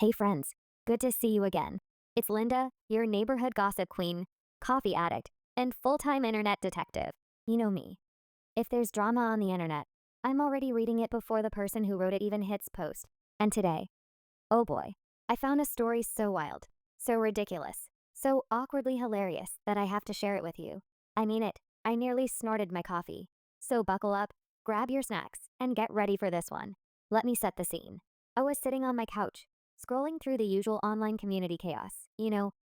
Hey friends, good to see you again. It's Linda, your neighborhood gossip queen, coffee addict, and full-time internet detective. You know me. If there's drama on the internet, I'm already reading it before the person who wrote it even hits post. And today, oh boy, I found a story so wild, so ridiculous, so awkwardly hilarious that I have to share it with you. I mean it, I nearly snorted my coffee. So buckle up, grab your snacks, and get ready for this one. Let me set the scene. I was sitting on my couch, scrolling through the usual online community chaos.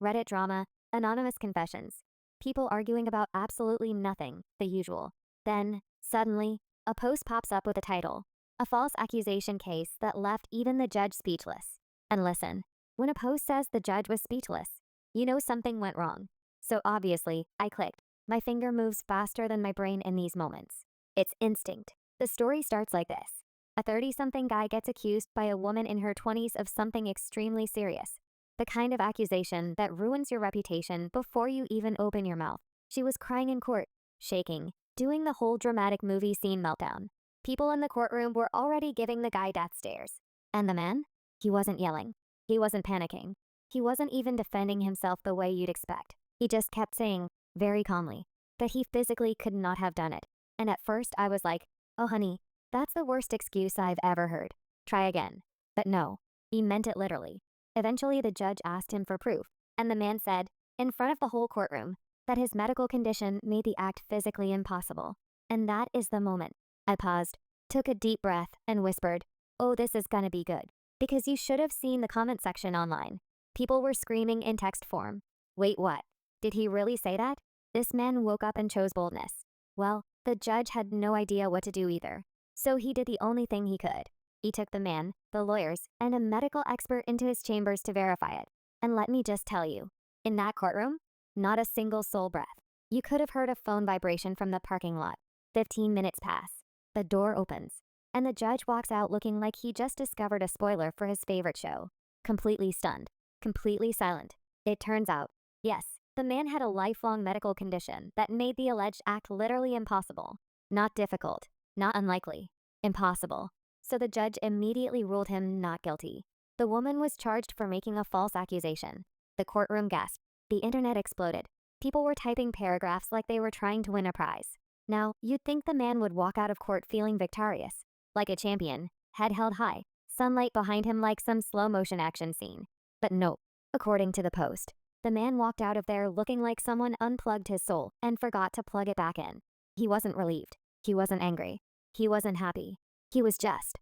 Reddit drama, anonymous confessions, people arguing about absolutely nothing, the usual. Then, suddenly, a post pops up with a title, a false accusation case that left even the judge speechless. And listen, when a post says the judge was speechless, you know something went wrong. So obviously, I clicked. My finger moves faster than my brain in these moments. It's instinct. The story starts like this. A 30-something guy gets accused by a woman in her 20s of something extremely serious. The kind of accusation that ruins your reputation before you even open your mouth. She was crying in court, shaking, doing the whole dramatic movie scene meltdown. People in the courtroom were already giving the guy death stares. And the man? He wasn't yelling. He wasn't panicking. He wasn't even defending himself the way you'd expect. He just kept saying, very calmly, that he physically could not have done it. And at first I was like, oh honey, that's the worst excuse I've ever heard. Try again. But no, he meant it literally. Eventually the judge asked him for proof, and the man said, in front of the whole courtroom, that his medical condition made the act physically impossible. And that is the moment. I paused, took a deep breath, and whispered, oh, this is gonna be good. Because you should have seen the comment section online. People were screaming in text form. Wait, what? Did he really say that? This man woke up and chose boldness. Well, the judge had no idea what to do either. So he did the only thing he could. He took the man, the lawyers, and a medical expert into his chambers to verify it. And let me just tell you, in that courtroom, not a single soul breath. You could have heard a phone vibration from the parking lot. 15 minutes pass. The door opens, and the judge walks out looking like he just discovered a spoiler for his favorite show. Completely stunned, completely silent. It turns out, yes, the man had a lifelong medical condition that made the alleged act literally impossible. Not difficult. Not unlikely. Impossible. So the judge immediately ruled him not guilty. The woman was charged for making a false accusation. The courtroom gasped. The internet exploded. People were typing paragraphs like they were trying to win a prize. Now, you'd think the man would walk out of court feeling victorious, like a champion, head held high, sunlight behind him like some slow-motion action scene. But nope. According to the post, the man walked out of there looking like someone unplugged his soul and forgot to plug it back in. He wasn't relieved. He wasn't angry. He wasn't happy. He was just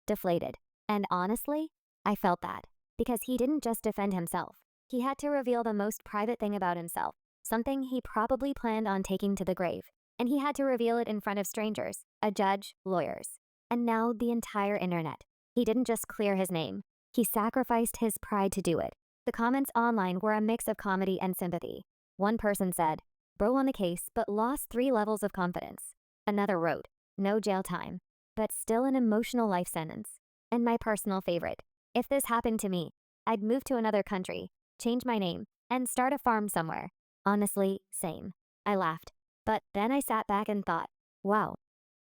deflated. And honestly, I felt that. Because he didn't just defend himself. He had to reveal the most private thing about himself. Something he probably planned on taking to the grave. And he had to reveal it in front of strangers, a judge, lawyers. And now the entire internet. He didn't just clear his name. He sacrificed his pride to do it. The comments online were a mix of comedy and sympathy. One person said, bro on the case but lost 3 levels of confidence. Another wrote, no jail time, but still an emotional life sentence. And my personal favorite, if this happened to me, I'd move to another country, change my name, and start a farm somewhere. Honestly, same. I laughed. But then I sat back and thought, wow,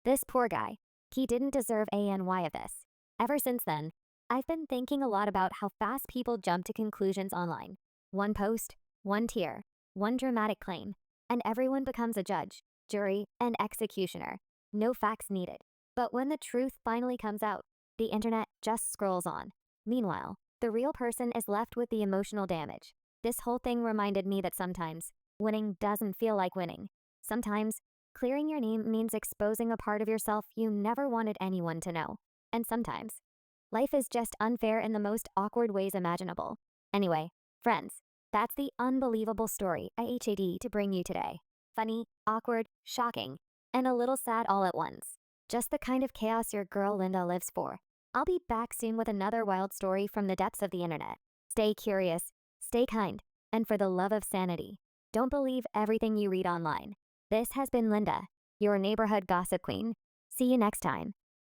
this poor guy, he didn't deserve ANY of this. Ever since then, I've been thinking a lot about how fast people jump to conclusions online. One post, one tear, one dramatic claim, and everyone becomes a judge, jury, and executioner. No facts needed. But when the truth finally comes out, the internet just scrolls on. Meanwhile, the real person is left with the emotional damage. This whole thing reminded me that sometimes, winning doesn't feel like winning. Sometimes, clearing your name means exposing a part of yourself you never wanted anyone to know. And sometimes, life is just unfair in the most awkward ways imaginable. Anyway, friends, that's the unbelievable story I HAD to bring you today. Funny, awkward, shocking, and a little sad all at once. Just the kind of chaos your girl Linda lives for. I'll be back soon with another wild story from the depths of the internet. Stay curious, stay kind, and for the love of sanity, don't believe everything you read online. This has been Linda, your neighborhood gossip queen. See you next time.